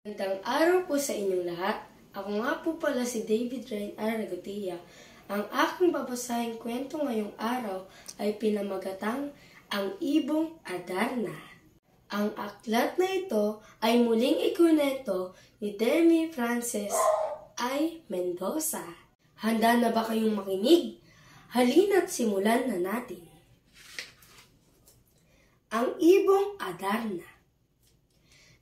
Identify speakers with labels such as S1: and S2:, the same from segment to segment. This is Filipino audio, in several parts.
S1: Magandang araw po sa inyong lahat. Ako nga po pala si David Rain Aragotia. Ang aking babasahing kwento ngayong araw ay pinamagatang Ang Ibong Adarna. Ang aklat na ito ay muling ikunento ni Demi Frances I. Mendoza. Handa na ba kayong makinig? Halina't simulan na natin. Ang Ibong Adarna.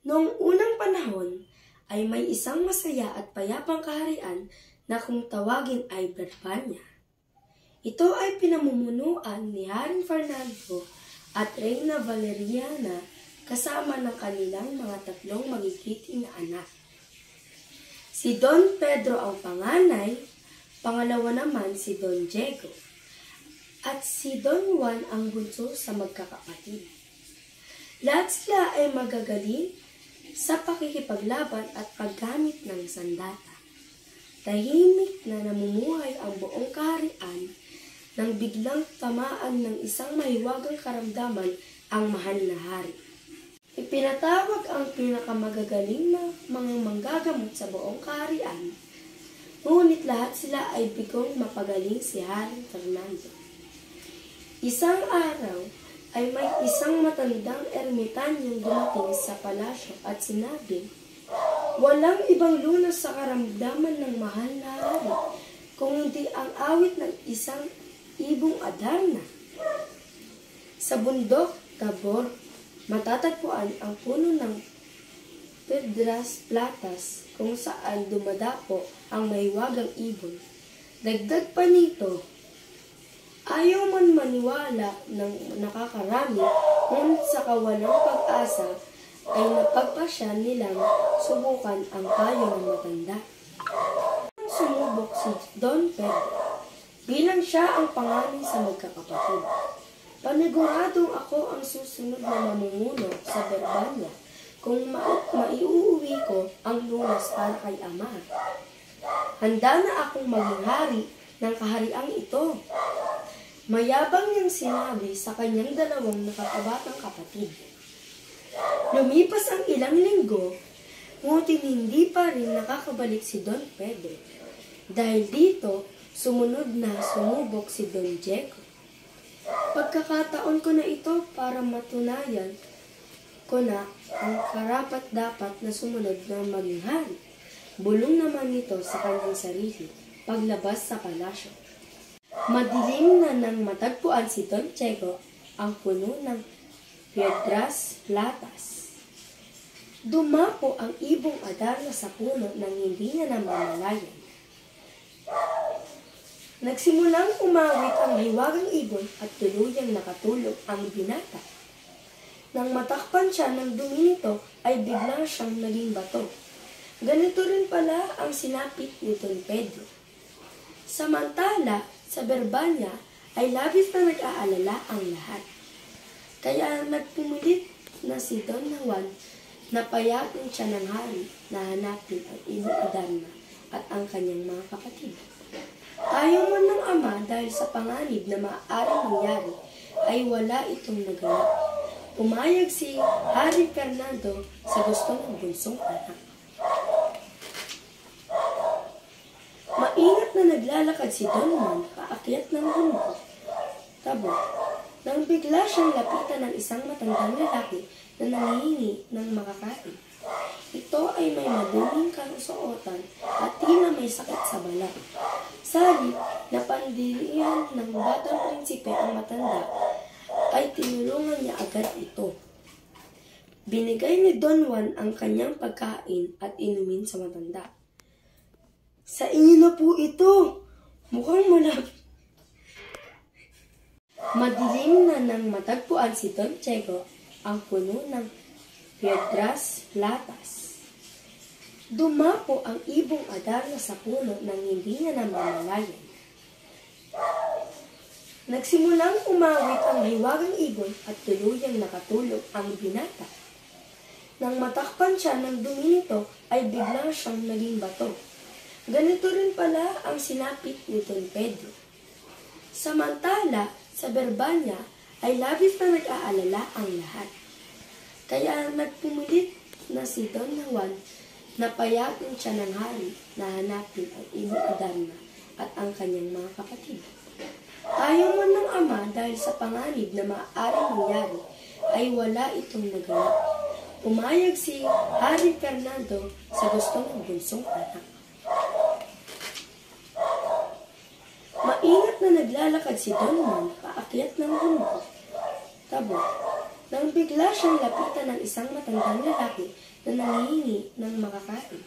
S1: Noong unang panahon ay may isang masaya at payapang kaharian na kung tawagin ay Berbanya. Ito ay pinamumunuan ni Haring Fernando at Reyna Valeriana kasama ng kanilang mga tatlong magigiting na anak. Si Don Pedro ang panganay, pangalawa naman si Don Diego, at si Don Juan ang bunso sa magkakapatid. Lahat sila ay magagaling sa pakikipaglaban at paggamit ng sandata. Tahimik na namumuhay ang buong kaharian nang biglang tamaan ng isang mahiwagang karamdaman ang mahal na hari. Ipinatawag ang pinakamagagaling na mga manggagamot sa buong kaharian, ngunit lahat sila ay bigong mapagaling si Haring Fernando. Isang araw, ay may isang matandang ermitanyong dumating sa palasyo at sinabi, walang ibang lunas sa karamdaman ng mahal na hari, kung hindi ang awit ng isang ibong Adarna. Sa bundok Tabor, matatagpuan ang puno ng Piedras Platas kung saan dumadapo ang mahiwagang ibon. Dagdag pa nito, ayaw man maniwala ng nakakarami, ngunit sa kawalang pag-asa ay napagpasya nilang subukan ang payo ng matanda. Sumubok si Don Pedro bilang siya ang panganay sa magkakapatid. Paniguradong ako ang susunod na mamumuno sa Berbanya kung maiuuwi ko ang lunas para kay ama. Handa na akong maging hari ng kahariang ito. Mayabang niyang sinabi sa kanyang dalawang nakakabatang kapatid. Lumipas ang ilang linggo, ngunit hindi pa rin nakakabalik si Don Pedro. Dahil dito, sumunod na sumubok si Don Diego. Pagkakataon ko na ito para matunayan ko na ang karapat-dapat na sumunod ng maging hari. Bulong naman nito sa kanyang sarili paglabas sa palasyo. Madilim na nang matagpuan si Don Diego ang puno ng Piedras Platas. Dumapo ang ibong Adarna sa puno nang hindi niya namamalayan. Nagsimulang umawit ang hiwagang ibon at tuluyang nakatulog ang binata. Nang matakpan siya ng dumi nito ay biglang siyang naging bato. Ganito rin pala ang sinapit ni Don Pedro. Samantala, sa Berbanya ay labis na nag-aalala ang lahat. Kaya nagpumulit na si Don Juan na payagan siya ng hari na hanapin ang ibong Adarna at ang kanyang mga kapatid. Ayaw man ng ama dahil sa panganib na maaaring mangyari ay wala itong nagawa. Pumayag si Haring Fernando sa gusto ng bunsong anak. Maingat na naglalakad si Don Juan paakyat ng bundok Tabor nang bigla siyang lapitan ng isang matandang lalaki na nangihingi ng makakain. Ito ay may maduming kalusuotan at tila may sakit sa balat. Sabi na pandirian ng batang prinsipe ang matanda ay tinulungan niya agad ito. Binigay ni Don Juan ang kanyang pagkain at inumin sa matanda. Sa inyo na po ito. Mukhang malapit. Madilim na nang matagpuan si Don Diego ang puno ng Piedras Platas. Dumapo ang ibong Adarna sa puno nang hindi niya namamalayan. Nagsimulang umawit ang hiwagang ibon at tuluyang nakatulog ang binata. Nang matakpan siya ng dumi nito ay biglang siyang naging bato. Ganito rin pala ang sinapit ni Don Pedro. Samantala, sa Berbanya ay labis na nag-aalala ang lahat. Kaya nagpumulit na si Don Juan Napayagan siya ng hari na hanapin ang ibong Adarna at ang kanyang mga kapatid. Ayaw man ng ama dahil sa panganib na maaaring mangyari ay wala itong naganap. Pumayag si Hari Fernando sa gusto ng bunsong anak. Maingat na naglalakad si Don Juan paakyat ng bundok. Tabo, nang bigla siyang lapitan ng isang matandang lalaki na nangihingi ng makakain.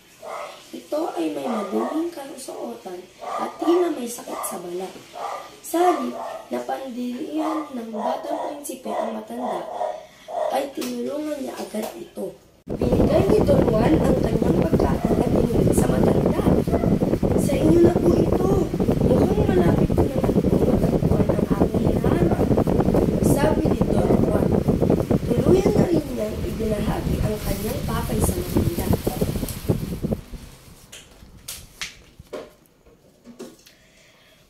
S1: Ito ay may maduming karusuotan at tila may sakit sa balat. Sa halip na pandirian ng batang prinsipe ang matanda, ay tinulungan niya agad ito. Binigay ni Don Juan ang kanyang pagkain at binigay sa matanda. Sa inyo na po ito. Mukhang malapit ko naman po matagpuan ang aking hinahanap. Sabi ni Don Juan. Tuluyan na rin niyang ibinahagi ang kanyang papay sa matanda.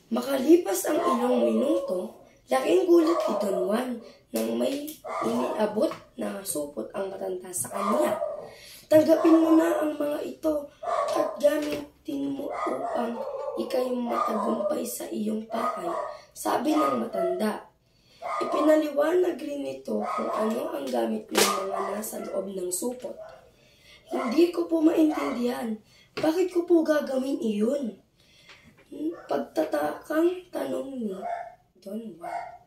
S1: Makalipas ang ilang minuto, laking gulat ni Don Juan nang may iniabot na supot ang matanda sa kanya. Tanggapin mo na ang mga ito at gamitin mo upang ikay matagumpay sa iyong pakay, sabi ng matanda. Ipinaliwanag rin nito kung ano ang gamit ng mga nasa loob ng supot. Hindi ko po maintindihan. Bakit ko po gagawin iyon? Pagtatakang tanong ni Don Juan.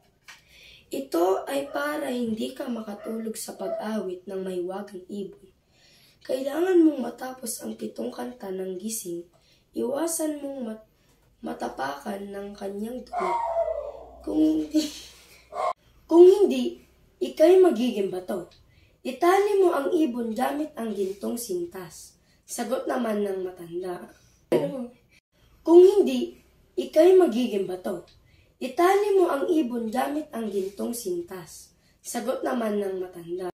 S1: Ito ay para hindi ka makatulog sa pag-awit ng maywagang ibon. Kailangan mong matapos ang 7 kanta ng gising. Iwasan mong matapakan ng kanyang dumi. Kung hindi, ikay magiging bato. Itali mo ang ibon gamit ang gintong sintas. Sagot naman ng matanda. Kung hindi, ikay magiging bato. Itali mo ang ibon gamit ang gintong sintas. Sagot naman ng matanda.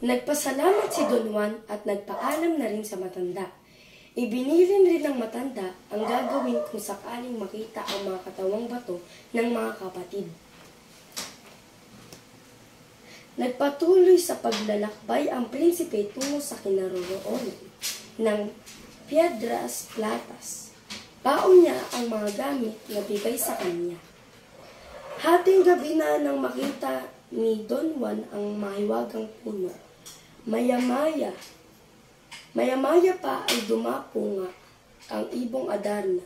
S1: Nagpasalamat si Don Juan at nagpaalam na rin sa matanda. Ibinilin rin ng matanda ang gagawin kung sakaling makita ang mga katawang bato ng mga kapatid. Nagpatuloy sa paglalakbay ang prinsipe tungo sa kinaroroonan ng Piedras Platas. Baon niya ang mga gamit na bigay sa kanya. Hating gabi na nang makita ni Don Juan ang mahiwagang puno. Maya-maya pa ay dumapo nga ang ibong Adarna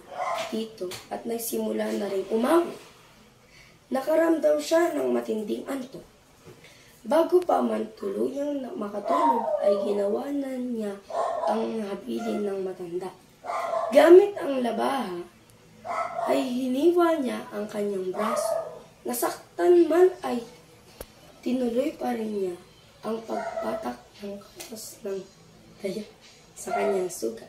S1: dito at nagsimula na rin umawit. Nakaramdam siya ng matinding antok. Bago pa man tuluyang makatulog ay ginawa na niya ang habilin ng matanda. Gamit ang labaha, ay hiniwa niya ang kanyang braso. Nasaktan man ay tinuloy pa rin niya ang pagpatak ng kapas ng daya sa kanyang sugat.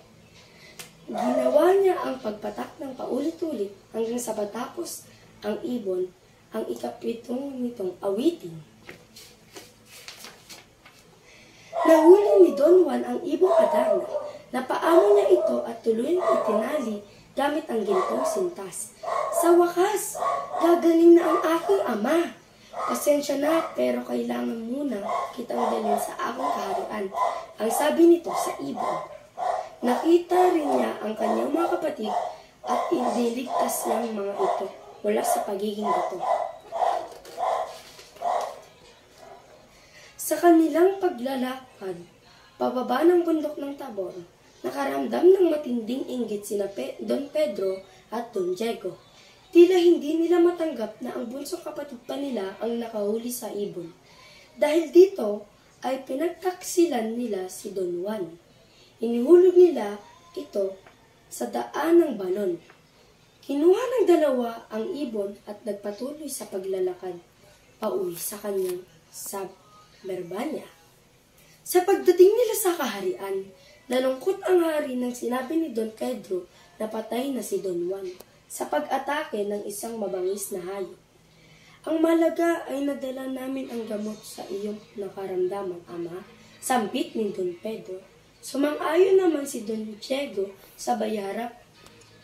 S1: Ginawa niya ang pagpatak ng paulit-ulit hanggang sa patapos ang ibon ang ikapitong nitong awitin. Nahuli ni Don Juan ang ibong Adarna. Napaamo niya ito at tuluyang itinali gamit ang gintong sintas. Sa wakas, gagaling na ang aking ama. Pasensya na, pero kailangan muna kitang dalhin sa aking kaharian, ang sabi nito sa ibon. Nakita rin niya ang kanyang mga kapatid at iniligtas niyang mga ito mula sa pagiging bato. Sa kanilang paglalakad, pababa ng bundok ng Tabor, nakaramdam ng matinding inggit sina Don Pedro at Don Diego. Tila hindi nila matanggap na ang bunsong kapatid pa nila ang nakahuli sa ibon. Dahil dito ay pinagtaksilan nila si Don Juan. Inihulog nila ito sa daan ng balon. Kinuha ng dalawa ang ibon at nagpatuloy sa paglalakad pauwi sa kanyang suburbania. Sa pagdating nila sa kaharian, nalungkot ang hari nang sinabi ni Don Pedro na patay na si Don Juan sa pag-atake ng isang mabangis na hayop. Ang malaga ay nadala namin ang gamot sa iyong nakaramdaman, ama, sampit ni Don Pedro. Sumang-ayon naman si Don Diego sa bayarap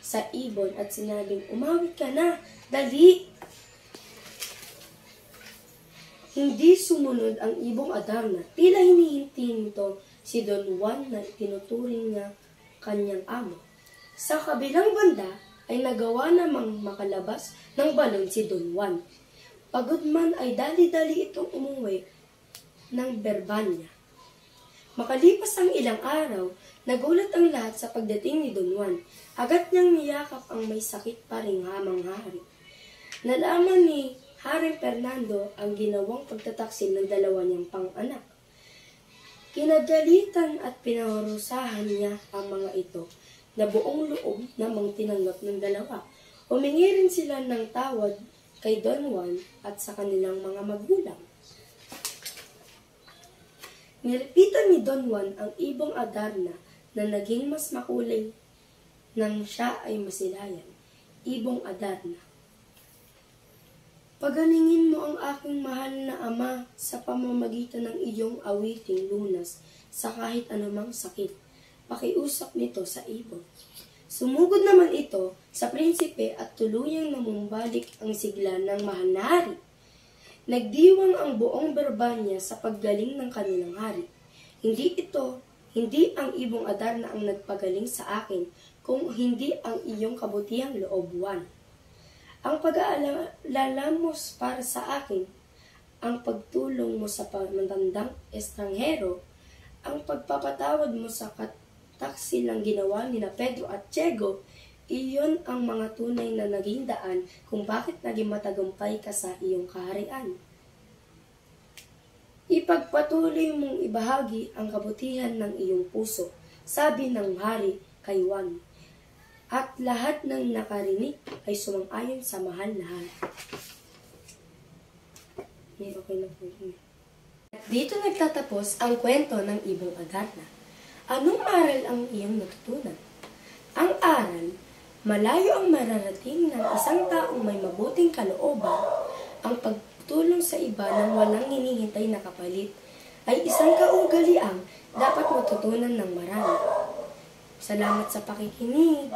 S1: sa ibon at sinabing, umawit ka na, dali! Hindi sumunod ang ibong Adarna. Tila hinihinti nito si Don Juan na tinuturing na kanyang amo. Sa kabilang banda ay nagawa namang makalabas ng balon si Don Juan. Pagod man ay dali-dali itong umuwi ng Berbanya. Makalipas ang ilang araw, nagulat ang lahat sa pagdating ni Don Juan. Agad niyang niyakap ang may sakit pa ring hamang hari. Nalaman ni Haring Fernando ang ginawang pagtataksil ng dalawa niyang pang-anak. Kinagalitan at pinahurusahan niya ang mga ito na buong loob namang tinanggap ng dalawa. Humingi rin sila ng tawad kay Don Juan at sa kanilang mga magulang. Nirepitan ni Don Juan ang ibong Adarna na naging mas makulay nang siya ay masilayan. Ibong Adarna. Pagalingin mo ang aking mahal na ama sa pamamagitan ng iyong awiting lunas sa kahit anumang sakit. Pakiusap nito sa ibon. Sumugod naman ito sa prinsipe at tuluyang namumbalik ang sigla ng mahal na hari. Nagdiwang ang buong Berbanya sa paggaling ng kanilang hari. Hindi ang ibong Adarna ang nagpagaling sa akin, kung hindi ang iyong kabutihang loob, Juan. Ang pag-aalala mo para sa akin, ang pagtulong mo sa matandang estranghero, ang pagpapatawad mo sa kataksilang ginawa ni na Pedro at Diego, iyon ang mga tunay na naging daan kung bakit naging matagumpay ka sa iyong kaharian. Ipagpatuloy mong ibahagi ang kabutihan ng iyong puso, sabi ng hari kay Juan. At lahat ng nakarinig ay sumang-ayon sa mahal na hari. Okay na po. At dito nagtatapos ang kwento ng ibong Adarna. Anong aral ang iyong natutunan? Ang aral, malayo ang mararating ng isang taong may mabuting kalooban. Ang pagtulong sa iba nang walang hinihintay na kapalit ay isang kaugaliang dapat matutunan ng marami. Salamat sa pakikinig.